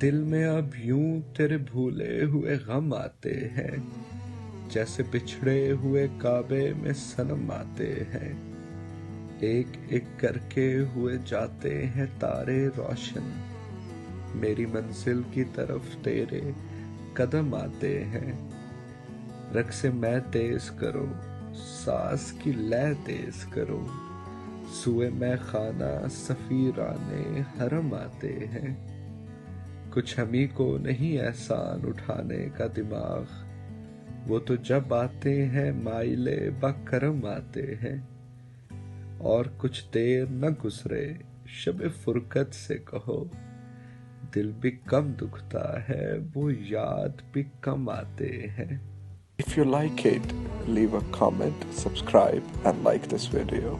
دل میں اب یوں تیرے بھولے ہوئے غم آتے ہیں، جیسے بچھڑے ہوئے کعبے میں صنم آتے ہیں۔ ایک ایک کر کے ہوئے جاتے ہیں تارے روشن، میری منزل کی طرف تیرے قدم آتے ہیں۔ رقص میں تیز کرو، ساز کی لے تیز کرو، سوئے میں خانہ سفیرانے حرم آتے ہیں۔ کچھ ہمیں کو نہیں احسان اٹھانے کا دماغ، وہ تو جب آتے ہیں مائل بکرم آتے ہیں۔ اور کچھ دیر نہ گزرے شب فرقت سے کہو، دل بھی کم دکھتا ہے وہ یاد بھی کم آتے ہیں۔ If you like it, leave a comment, subscribe and like this video.